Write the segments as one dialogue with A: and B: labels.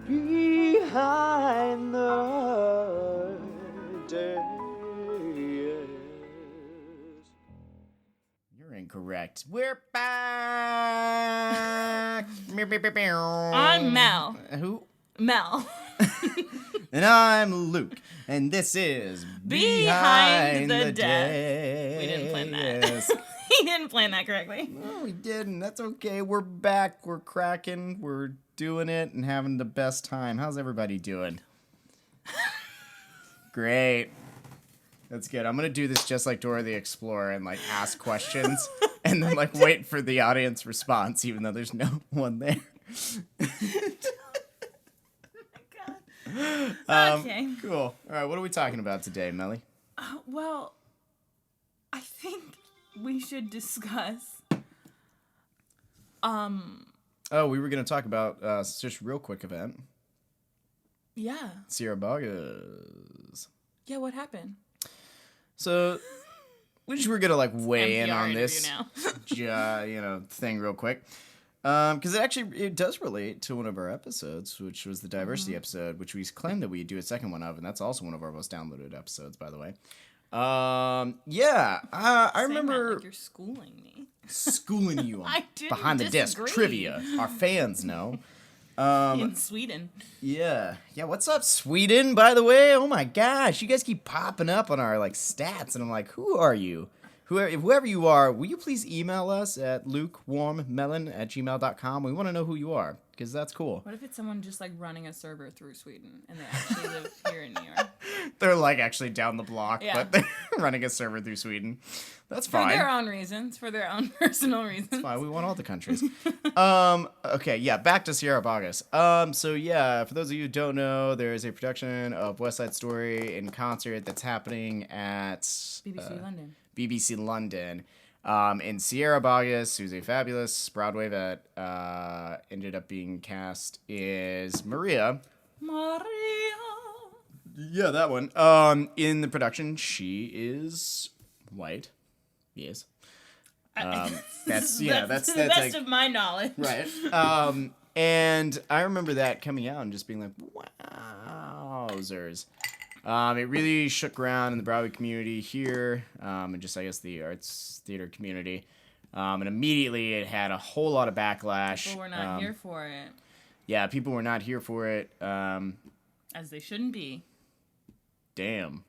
A: behind the days.
B: You're incorrect. We're back.
C: I'm Mel.
B: Who?
C: Mel.
B: And I'm Luke. And this is
C: Behind the Desk.
B: Days.
C: We didn't plan that. We didn't plan that correctly.
B: No, we didn't. That's okay. We're back. We're cracking. We're doing it and having the best time. How's everybody doing? Great. That's good. I'm going to do this just like Dora the Explorer and like ask questions and then like wait for the audience response even though there's no one there.
C: Okay.
B: Cool. All right, what are we talking about today, Melly?
C: Well, I think we should discuss.
B: Oh, we were going to talk about just a real quick event.
C: Yeah.
B: Sierra Bogas.
C: Yeah, what happened?
B: So, we just were going to like weigh in
C: NPR
B: on this thing real quick. Because it does relate to one of our episodes, which was the diversity episode, which we claimed that we'd do a second one of, and that's also one of our most downloaded episodes, by the way. I remember
C: like you're schooling me.
B: Schooling you on
C: I didn't
B: behind the desk
C: disagree.
B: trivia. Our fans know.
C: In Sweden.
B: Yeah. What's up, Sweden? By the way, oh my gosh, you guys keep popping up on our like stats, and I'm like, who are you? Whoever you are, will you please email us at lukewarmmelon@gmail.com? We want to know who you are, because that's cool.
C: What if it's someone just like running a server through Sweden and they actually live here in New York?
B: They're like actually down the block,
C: Yeah.
B: but they're running a server through Sweden. That's
C: For
B: fine.
C: their own reasons, for their own personal reasons.
B: That's fine. We want all the countries. Okay, yeah, back to Sierra Bogas. So yeah, for those of you who don't know, there is a production of West Side Story in concert that's happening at BBC London. And Sierra Bogas, who's a fabulous Broadway vet, ended up being cast as Maria. Yeah, that one. In the production, she is white. Yes. That's to the
C: best
B: like,
C: of my knowledge.
B: right. And I remember that coming out and just being like, wowzers. It really shook around in the Broadway community here, and just, I guess, the arts theater community. And immediately it had a whole lot of backlash.
C: People were not here for it.
B: Yeah, people were not here for it.
C: As they shouldn't be.
B: Damn.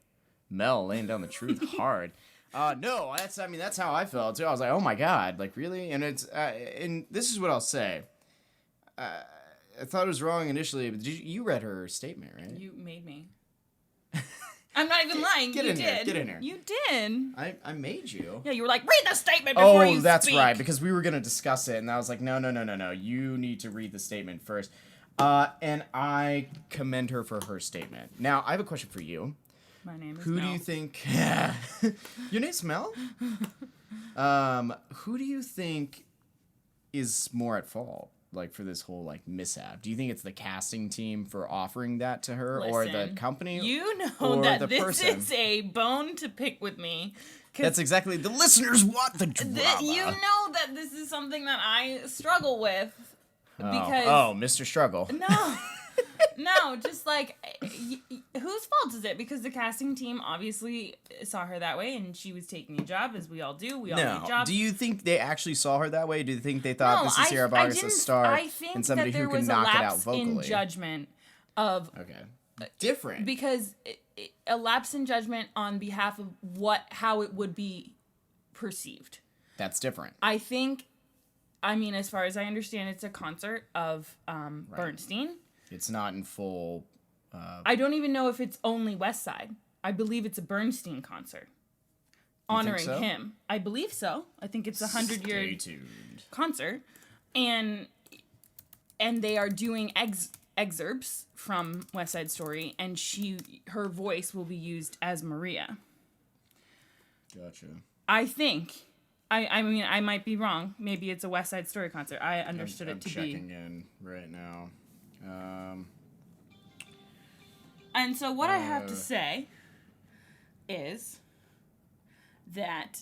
B: Mel laying down the truth hard. No, that's how I felt, too. I was like, oh my God, like, really? And and this is what I'll say. I thought it was wrong initially, but you read her statement, right?
C: You made me. I'm not even lying.
B: Get in here.
C: You did.
B: I made you.
C: Yeah, you were like, read the statement before you speak.
B: Oh, that's right, because we were going to discuss it, and I was like, no. You need to read the statement first. And I commend her for her statement. Now, I have a question for you.
C: My name is
B: Who
C: Mel.
B: do you think... Your name's Mel? Who do you think is more at fault? Like, for this whole like mishap, do you think it's the casting team for offering that to her, or the company?
C: You know
B: or
C: that
B: the
C: this
B: person?
C: is a bone to pick with me.
B: That's exactly the listeners want the drama.
C: You know that this is something that I struggle with because
B: Mr. Struggle.
C: No, just like whose fault is it? Because the casting team obviously saw her that way, and she was taking a job, as we all do. We all need jobs.
B: Do you think they actually saw her that way? Do you think they thought this is Sierra Bogas, a star, and somebody who can knock it out vocally?
C: In judgment of
B: different,
C: because a lapse in judgment on behalf of how it would be perceived.
B: That's different.
C: I think. I mean, as far as I understand, it's a concert of Bernstein.
B: It's not in full...
C: I don't even know if it's only West Side. I believe it's a Bernstein concert. Honoring him. I believe so. I think it's a 100-year concert. And they are doing excerpts from West Side Story, and her voice will be used as Maria.
B: Gotcha.
C: I think... I mean, I might be wrong. Maybe it's a West Side Story concert. I understood it to be.
B: I'm checking in right now.
C: And so what I have to say is that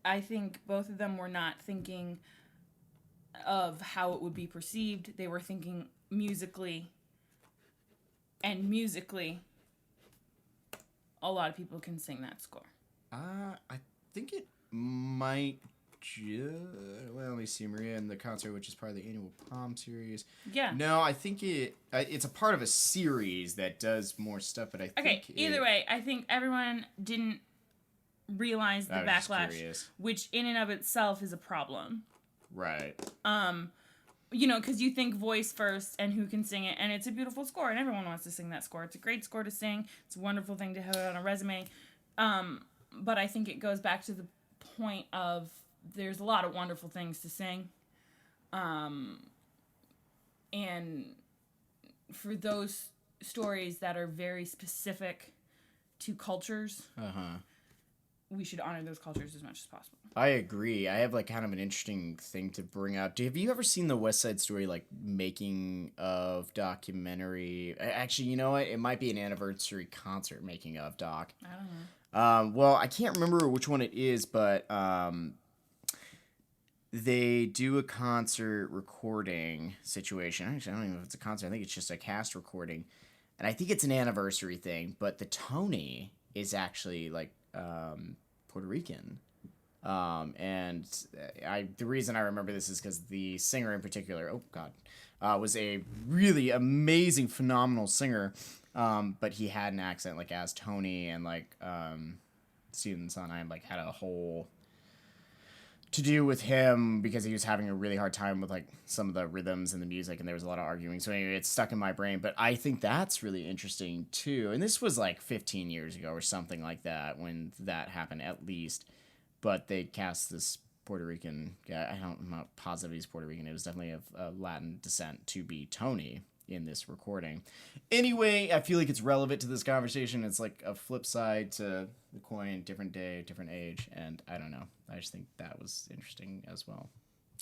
C: I think both of them were not thinking of how it would be perceived. They were thinking musically, and musically, a lot of people can sing that score.
B: I think it might well, let me see, Maria and the Concert, which is part of the annual Palm series.
C: Yeah.
B: No, I think it's a part of a series that does more stuff, but I think...
C: Okay, either way, I think everyone didn't realize the backlash, which in and of itself is a problem.
B: Right.
C: You know, because you think voice first and who can sing it, and it's a beautiful score, and everyone wants to sing that score. It's a great score to sing. It's a wonderful thing to have on a resume. But I think it goes back to the point of there's a lot of wonderful things to sing. And for those stories that are very specific to cultures, we should honor those cultures as much as possible.
B: I agree. I have like kind of an interesting thing to bring up. Have you ever seen the West Side Story like making of documentary? Actually, you know what? It might be an anniversary concert making of doc.
C: I don't know.
B: Well, I can't remember which one it is, but they do a concert recording situation. Actually, I don't even know if it's a concert. I think it's just a cast recording. And I think it's an anniversary thing, but the Tony is actually like Puerto Rican. And the reason I remember this is because the singer in particular, was a really amazing, phenomenal singer. But he had an accent like as Tony, and like Steven Sondheim like had a whole to do with him because he was having a really hard time with like some of the rhythms and the music, and there was a lot of arguing. So anyway, it's stuck in my brain. But I think that's really interesting too. And this was like 15 years ago or something like that when that happened at least. But they cast this Puerto Rican guy. I'm not positive he's Puerto Rican. It was definitely of Latin descent to be Tony in this recording. Anyway, I feel like it's relevant to this conversation. It's like a flip side to the coin, different day, different age, and I don't know. I just think that was interesting as well.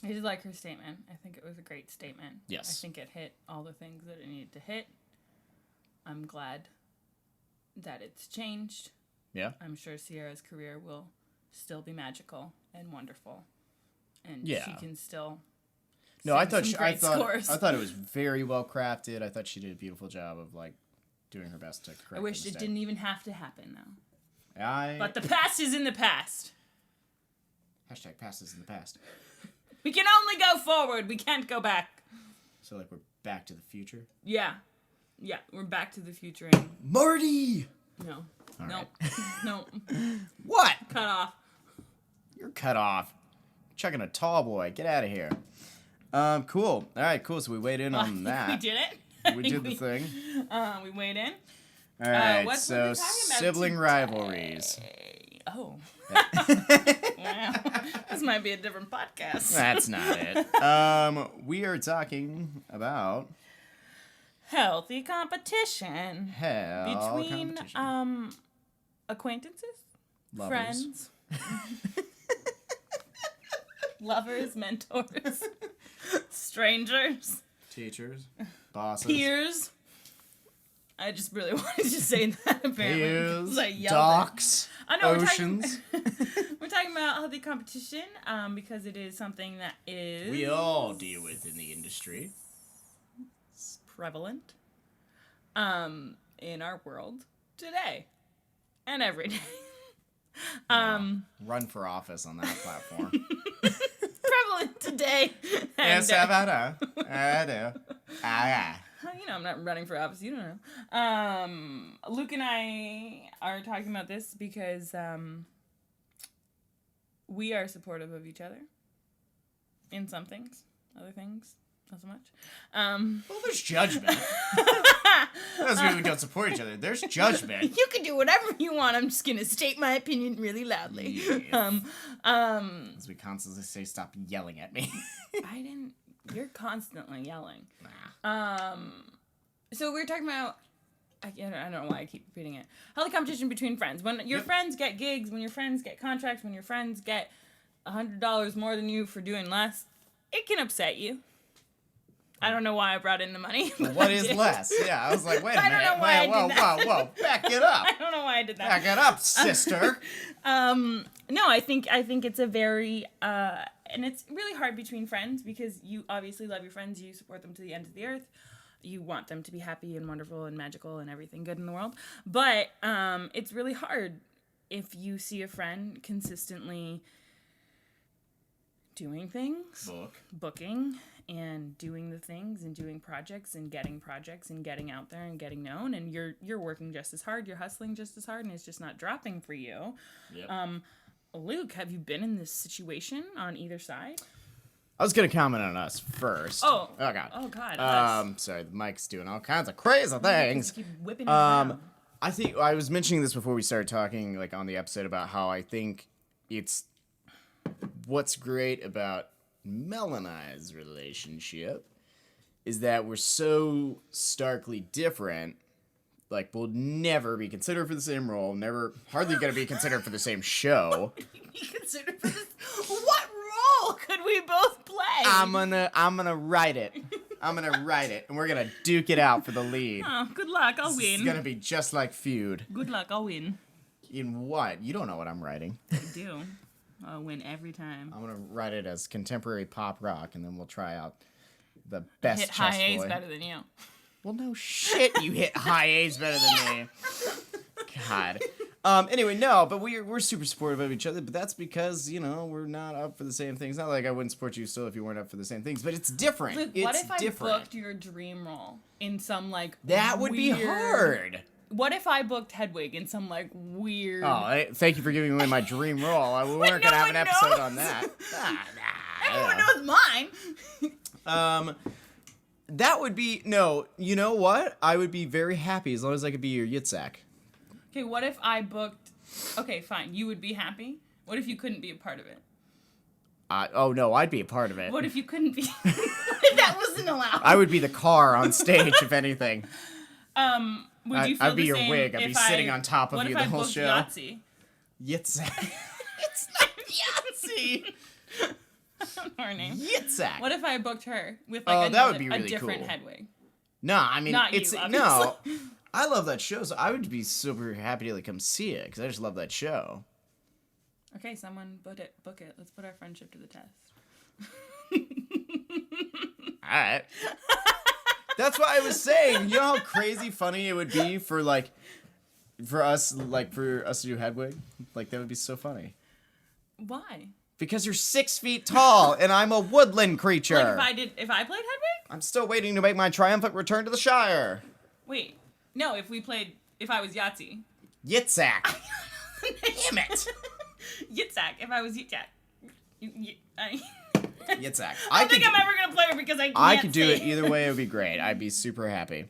C: I did like her statement. I think it was a great statement.
B: Yes.
C: I think it hit all the things that it needed to hit. I'm glad that it's changed.
B: Yeah.
C: I'm sure Sierra's career will still be magical and wonderful. And
B: yeah.
C: she can still
B: No, I thought it was very well crafted. I thought she did a beautiful job of like doing her best to correct
C: I wish it didn't even have to happen though. But the past is in the past.
B: Hashtag past is in the past.
C: We can only go forward. We can't go back.
B: So like we're back to the future?
C: Yeah. Yeah, we're back to the future. And
B: Marty!
C: No.
B: All
C: no.
B: right.
C: No.
B: What?
C: Cut off.
B: You're cut off. Chucking a tall boy. Get out of here. Cool. All right, cool. So we weighed in on that.
C: We did it.
B: We did the thing.
C: We weighed in.
B: All right,
C: what
B: so sibling rivalries.
C: Oh. Wow. This might be a different podcast.
B: That's not it. We are talking about
C: healthy competition. Between
B: competition.
C: Acquaintances,
B: Lovers.
C: friends, lovers, mentors, strangers,
B: teachers, bosses,
C: peers. I just really wanted to say that apparently.
B: Peers,
C: I yelled
B: docks, oceans.
C: We're talking about healthy competition because it is something that is
B: we all deal with in the industry.
C: Prevalent in our world today and every day.
B: Run for office on that platform.
C: Prevalent today.
B: Yes, I do.
C: You know, I'm not running for office. You don't know. Luke and I are talking about this because we are supportive of each other in some things, other things, not so much.
B: Well, there's judgment. Doesn't mean we don't support each other. There's judgment.
C: You can do whatever you want. I'm just going to state my opinion really loudly.
B: Yes. As we constantly say, stop yelling at me.
C: I didn't. You're constantly yelling. Nah. So we're talking about. I don't know why I keep repeating it. Healthy competition between friends. When your friends get gigs, when your friends get contracts, when your friends get $100 more than you for doing less, it can upset you. I don't know why I brought in the money.
B: What is less? Yeah, I was like, wait a minute.
C: I don't know why I did that.
B: Whoa, back it up.
C: I don't know why I did that.
B: Back it up, sister.
C: No, I think it's a very and it's really hard between friends because you obviously love your friends, you support them to the end of the earth. You want them to be happy and wonderful and magical and everything good in the world. But it's really hard if you see a friend consistently doing things, booking, and doing the things and doing projects and getting out there and getting known, and you're working just as hard, you're hustling just as hard, and it's just not dropping for you. Yep. Luke, have you been in this situation on either side?
B: I was gonna comment on us first.
C: Oh
B: god.
C: Oh god.
B: Sorry, the mic's doing all kinds of crazy things.
C: Keep whipping it around.
B: I think I was mentioning this before we started talking, like on the episode, about how I think it's what's great about Mel and I's relationship is that we're so starkly different. Like, we'll never be considered for the same role, hardly gonna be considered for the same show.
C: What role could we both play?
B: I'm gonna write it. And we're gonna duke it out for the lead.
C: Oh, good luck, I'll win.
B: It's gonna be just like Feud.
C: Good luck, I'll win.
B: In what? You don't know what I'm writing.
C: I do. I'll win every time.
B: I'm gonna write it as contemporary pop rock, and then we'll try out the best
C: hit
B: chest
C: high A's
B: boy.
C: better than you.
B: Well, no shit, you hit high A's better than me. God. Anyway, no, but we're super supportive of each other, but that's because, we're not up for the same things. Not like I wouldn't support you still if you weren't up for the same things, but it's different.
C: Look,
B: it's
C: what if
B: different.
C: I booked your dream role in some,
B: that would
C: weird...
B: be hard.
C: What if I booked Hedwig in some, weird...
B: Oh, thank you for giving away my dream role. We weren't going to have an episode on that.
C: Everyone knows mine.
B: That would be... No, you know what? I would be very happy as long as I could be your Yitzhak.
C: Okay, what if I booked... Okay, fine. You would be happy? What if you couldn't be a part of it?
B: Oh, no, I'd be a part of it.
C: What if you couldn't be... That wasn't allowed.
B: I would be the car on stage, if anything.
C: Would you feel
B: I'd be
C: the
B: your
C: same
B: wig. I'd be sitting on top of you the whole show.
C: What if I booked Yahtzee?
B: Yitzhak. It's not Yahtzee.
C: I don't know her name.
B: Yitzhak.
C: What if I booked her with
B: that would be really
C: a different
B: cool.
C: Hedwig?
B: No, I mean,
C: Not
B: it's
C: you,
B: no. I love that show, so I would be super happy to come see it because I just love that show.
C: Okay, someone book it. Let's put our friendship to the test.
B: All right. That's what I was saying. You know how crazy funny it would be for us to do Hedwig? That would be so funny.
C: Why?
B: Because you're 6 feet tall and I'm a woodland creature.
C: If I played Hedwig?
B: I'm still waiting to make my triumphant return to the Shire.
C: Wait. No, if I was Yahtzee.
B: Yitzhak. Damn it.
C: Yitzhak. If I was Yitzhak.
B: Yitzhak.
C: I don't think I'm ever going to play her because I can't
B: I could do it either way. It would be great. I'd be super happy.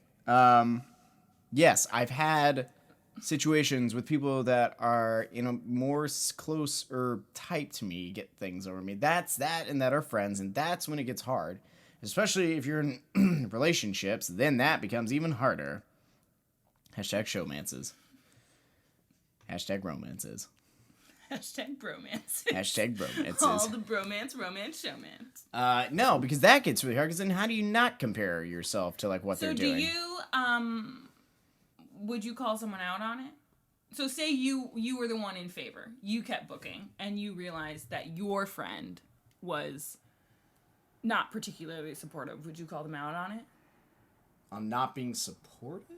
B: Yes, I've had situations with people that are, more close or type to me get things over me. That's that, and that are friends, and that's when it gets hard. Especially if you're in relationships, then that becomes even harder. Hashtag showmances. Hashtag romances.
C: Hashtag bromances.
B: Hashtag bromances.
C: All the bromance, romance, showmance.
B: No, because that gets really hard, because then how do you not compare yourself to, what they're doing?
C: So do you, would you call someone out on it? So say you were the one in favor. You kept booking, and you realized that your friend was not particularly supportive. Would you call them out on it?
B: On not being supportive?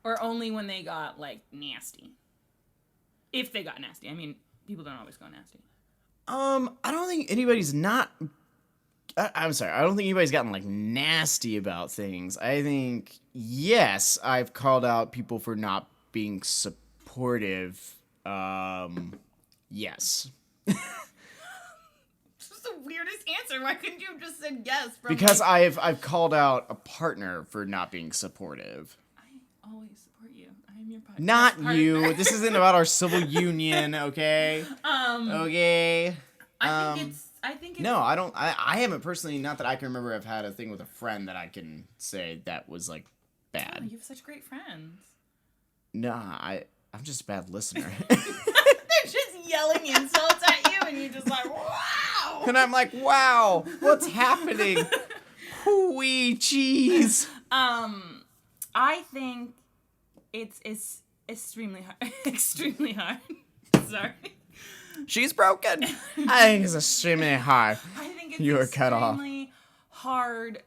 C: Or only when they got, nasty? If they got nasty. I mean, people don't always go nasty.
B: I don't think anybody's not... I'm sorry, I don't think anybody's gotten, nasty about things. I think, yes, I've called out people for not being supportive. Yes.
C: This is the weirdest answer. Why couldn't you have just said yes?
B: Because I've called out a partner for not being supportive.
C: I always support you. I am your podcast
B: Not
C: partner.
B: you. This isn't about our civil union, okay? Okay.
C: I think it's...
B: No, I don't. I haven't personally, not that I can remember, I've had a thing with a friend that I can say that was, bad.
C: Oh, you have such great friends.
B: Nah, I'm just a bad listener.
C: They're just yelling insults at you, and you're just like, wow!
B: And I'm like, wow, what's happening? Hooey cheese.
C: I think it's extremely hard. Extremely hard. Sorry.
B: She's broken. I think it's extremely hard.
C: I think it's
B: You were cut off.
C: extremely hard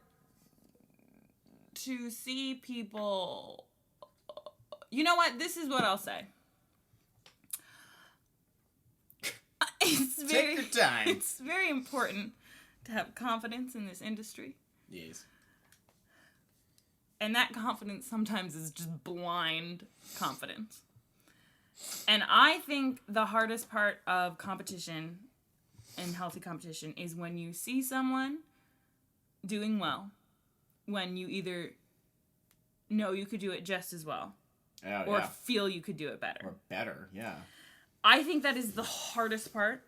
C: to see people. You know what? This is what I'll say.
B: Take your time.
C: It's very important to have confidence in this industry.
B: Yes.
C: And that confidence sometimes is just blind confidence. And I think the hardest part of competition and healthy competition is when you see someone doing well, when you either know you could do it just as well, or feel you could do it better.
B: Or better, yeah.
C: I think that is the hardest part.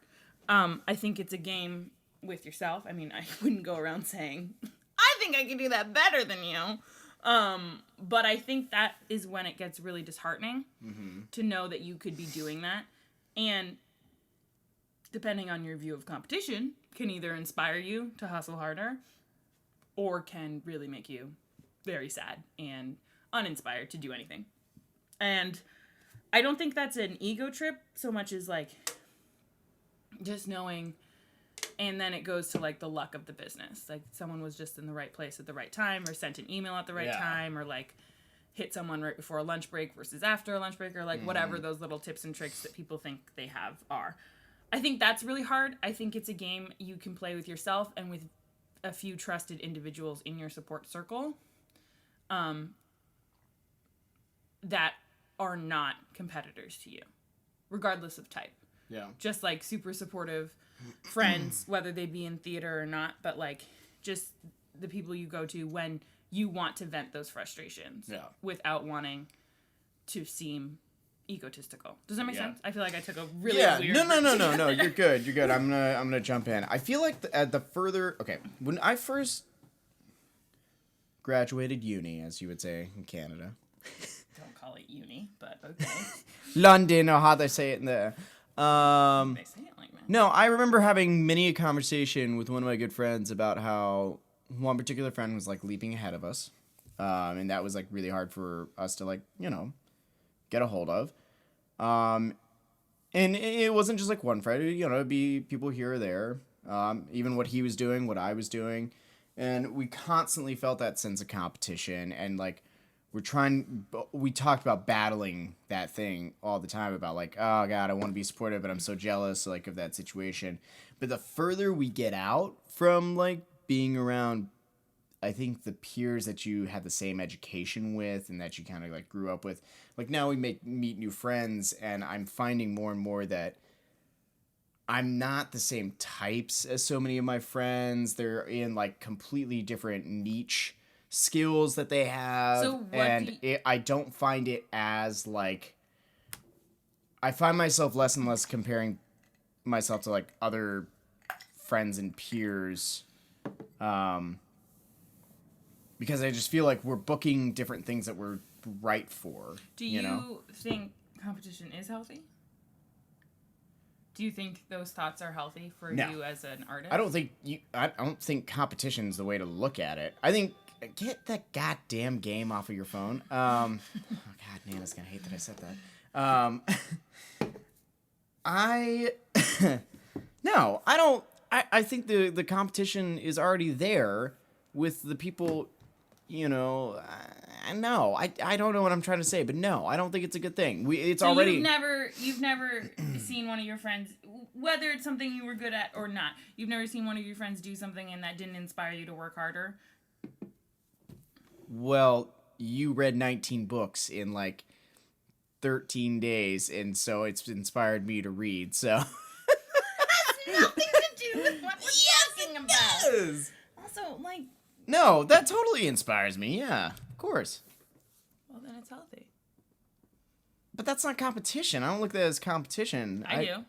C: I think it's a game with yourself. I mean, I wouldn't go around saying, I think I can do that better than you. But I think that is when it gets really disheartening to know that you could be doing that. And depending on your view of competition, can either inspire you to hustle harder or can really make you very sad and uninspired to do anything. And I don't think that's an ego trip so much as like just knowing, and then it goes to like the luck of the business. Like someone was just in the right place at the right time, or sent an email at the right time, or like hit someone right before a lunch break versus after a lunch break, or like whatever those little tips and tricks that people think they have are. I think that's really hard. I think it's a game you can play with yourself and with a few trusted individuals in your support circle that are not competitors to you, regardless of type.
B: Yeah.
C: Just like super supportive friends, whether they be in theater or not, but like just the people you go to when you want to vent those frustrations without wanting to seem egotistical. Does that make sense? I feel like I took a really weird...
B: No. You're good. You're good. I'm gonna jump in. I feel like when I first graduated uni, as you would say in Canada.
C: Don't call it uni, but okay.
B: London, or how they say it in there.
C: They say it like that.
B: No, I remember having many a conversation with one of my good friends about how one particular friend was like leaping ahead of us, and that was like really hard for us to like get a hold of. And it wasn't just like one friend, it'd be people here or there, even what he was doing, what I was doing. And we constantly felt that sense of competition. And like, we talked about battling that thing all the time about like, oh God, I want to be supportive, but I'm so jealous like of that situation. But the further we get out from like being around, I think the peers that you had the same education with and that you kind of like grew up with, like now we meet new friends, and I'm finding more and more that I'm not the same types as so many of my friends. They're in like completely different niche skills that they have.
C: So
B: I don't find it as like, I find myself less and less comparing myself to like other friends and peers. Because I just feel like we're booking different things that we're right for.
C: Do you think competition is healthy? Do you think those thoughts are healthy for you as an artist?
B: I don't think competition's the way to look at it. I think get that goddamn game off of your phone. Oh God, Nana's gonna hate that I said that. No, I don't. I think the competition is already there with the people. I know. I don't know what I'm trying to say, but no, I don't think it's a good thing.
C: You've never seen one of your friends, whether it's something you were good at or not, you've never seen one of your friends do something and that didn't inspire you to work harder?
B: Well, you read 19 books in like 13 days, and so it's inspired me to read, so.
C: Has nothing to do with what we're talking about.
B: Yes.
C: Also, like.
B: No, that totally inspires me, yeah, of course.
C: Well, then it's healthy.
B: But that's not competition. I don't look at that as competition.
C: I do.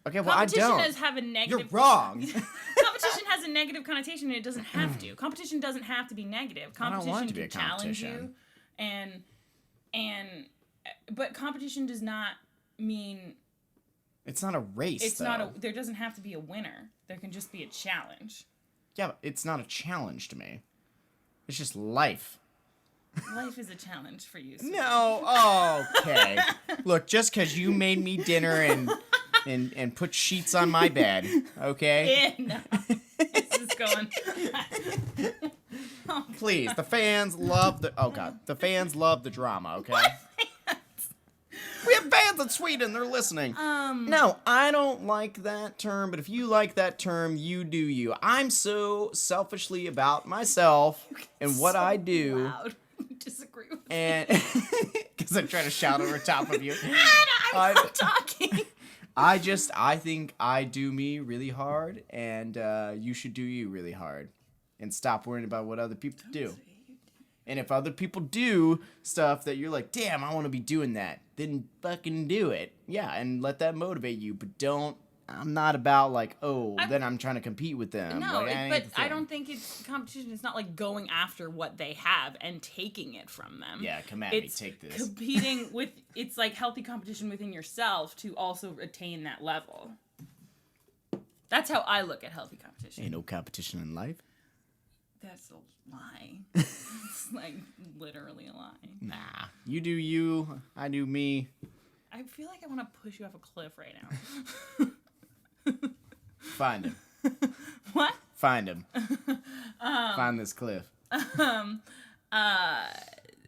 B: Okay, well, I don't.
C: Competition does have a negative...
B: You're wrong.
C: Competition has a negative connotation, and it doesn't have to. Competition doesn't have to be negative. Competition can challenge you, but competition does not mean...
B: It's not a race,
C: There doesn't have to be a winner. There can just be a challenge.
B: Yeah, but it's not a challenge to me. It's just life.
C: Life is a challenge for you.
B: No, okay. Look, just because you made me dinner and and put sheets on my bed, okay?
C: No. This is going. Oh,
B: Please, the fans love the fans love the drama, okay?
C: What?
B: We have fans in Sweden, they're listening. No, I don't like that term, but if you like that term, you do you. I'm so selfishly about myself and what I do.
C: Loud. Disagree with
B: And because I'm trying to shout over top of you.
C: I'm not talking.
B: I think I do me really hard, and you should do you really hard. And stop worrying about what other people do. And if other people do stuff that you're like, damn, I want to be doing that, then fucking do it. Yeah, and let that motivate you. But I'm not about like, then I'm trying to compete with them.
C: No,
B: like,
C: but I don't think it's competition. It's not like going after what they have and taking it from them.
B: Yeah, come at me, take this.
C: Competing with, it's like healthy competition within yourself to also attain that level. That's how I look at healthy competition.
B: Ain't no competition in life.
C: That's a lie. It's like literally a lie.
B: Nah, you do you, I do me.
C: I feel like I want to push you off a cliff right now.
B: Find him.
C: What?
B: Find him. Find this cliff.
C: I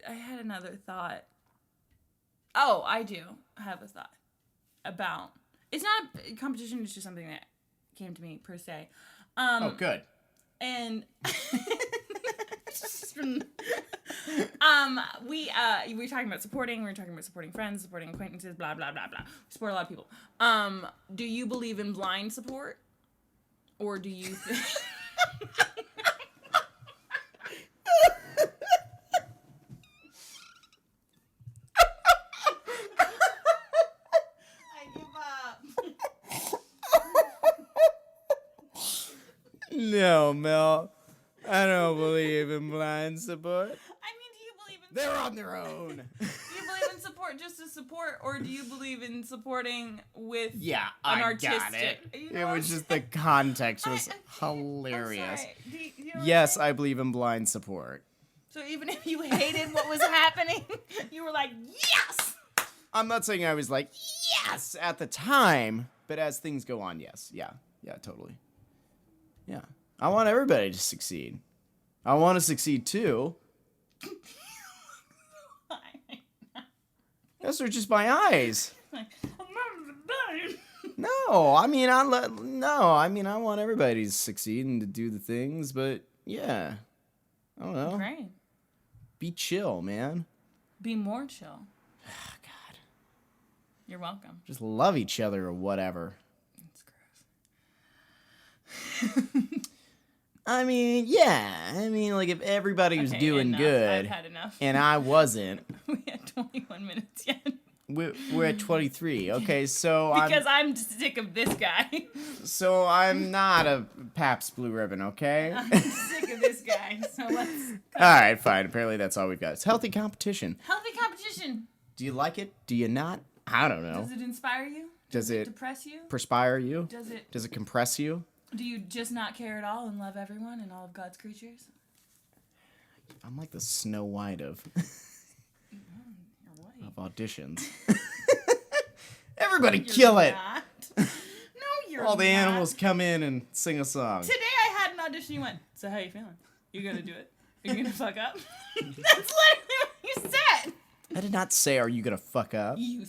C: had another thought. Oh, I do have a thought about. It's not a competition. It's just something that came to me per se.
B: Good.
C: And we were talking about supporting. We were talking about supporting friends, supporting acquaintances, blah blah blah blah. We support a lot of people. Do you believe in blind support, or do you? I give up.
B: No, Mel. I don't believe in blind support.
C: I mean, do you believe in?
B: They're on their own.
C: Do you believe in support just to support, or do you believe in supporting with
B: Yeah,
C: an
B: I
C: artistic?
B: got it.
C: You know
B: It
C: what
B: was
C: I'm
B: just the context was
C: I'm
B: hilarious.
C: sorry. You know what I'm
B: Yes,
C: saying?
B: I believe in blind support.
C: So even if you hated what was happening, you were like, yes!
B: I'm not saying I was like, yes, at the time, but as things go on, yes. Yeah, totally. Yeah. I want everybody to succeed. I want to succeed too. Those are just my eyes. No, I mean, I want everybody to succeed and to do the things, but yeah. I don't know.
C: Great.
B: Be chill, man.
C: Be more chill.
B: God.
C: You're welcome.
B: Just love each other or whatever.
C: That's gross.
B: I mean, yeah. I mean, like, if everybody was doing
C: enough.
B: good
C: I've had enough.
B: and I wasn't,
C: We had 21 minutes yet.
B: we're at 23. Okay, so
C: Because I'm sick of this guy.
B: I'm not a Pabst Blue Ribbon, okay?
C: I'm sick of this guy. So let's.
B: All right, fine. Apparently that's all we've got. It's healthy competition.
C: Healthy competition.
B: Do you like it? Do you not? I don't know.
C: Does it inspire you?
B: Does it
C: depress you?
B: perspire you?
C: Does it
B: compress you?
C: Do you just not care at all and love everyone and all of God's creatures?
B: I'm like the Snow White of
C: You're white.
B: auditions. Everybody kill it.
C: Not. No, you're
B: All the
C: not.
B: animals come in and sing a song.
C: Today I had an audition. You went, so how you feeling? You gonna do it? You gonna fuck up? That's literally what you said.
B: I did not say, are you going to fuck up?
C: You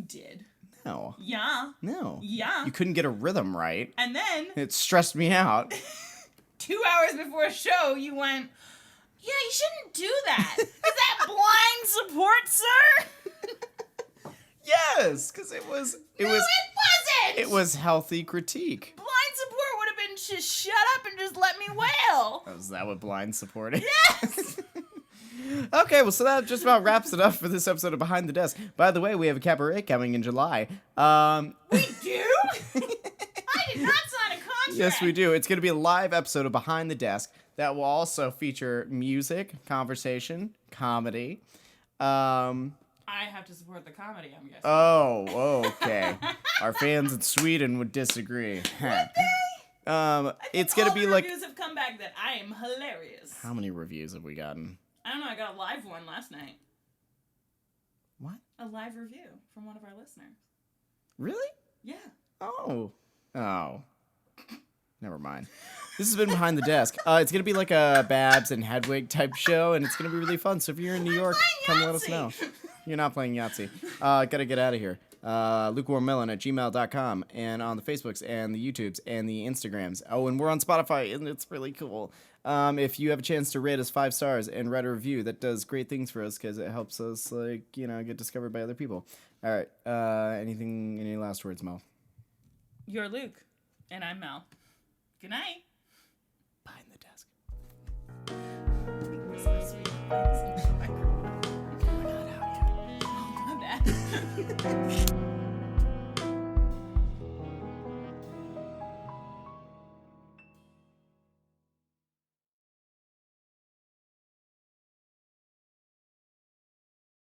C: did.
B: No.
C: Yeah.
B: No.
C: Yeah.
B: You couldn't get a rhythm right.
C: And then
B: It stressed me out.
C: 2 hours before a show, you went, yeah, you shouldn't do that. Is that blind support, sir?
B: Yes, because it was.
C: No, it wasn't.
B: It was healthy critique.
C: Blind support would have been just shut up and just let me wail.
B: Is that what blind support is?
C: Yes.
B: Okay, well, so that just about wraps it up for this episode of Behind the Desk. By the way, we have a cabaret coming in July.
C: We do? I did not sign a contract.
B: Yes, we do. It's going to be a live episode of Behind the Desk that will also feature music, conversation, comedy.
C: I have to support the comedy, I'm guessing.
B: Oh, okay. Our fans in Sweden would disagree. It's going to be like...
C: reviews have come back that I am hilarious.
B: How many reviews have we gotten?
C: I don't know, I got a live one last night.
B: What?
C: A live review from one of our listeners.
B: Really?
C: Yeah.
B: Oh. Never mind. This has been Behind the Desk. It's going to be like a Babs and Hedwig type show, and it's going to be really fun. So if you're in New York, come let us know. You're not playing Yahtzee. Gotta get out of here. lukewarmmelon@gmail.com, and on the Facebooks and the YouTubes and the Instagrams. Oh, and we're on Spotify, and it's really cool. If you have a chance to rate us 5 stars and write a review, that does great things for us because it helps us, get discovered by other people. All right. Any last words, Mel?
C: You're Luke, and I'm Mel. Good night.
B: Behind the Desk.
C: So sweet. We're not out yet. Oh, my bad.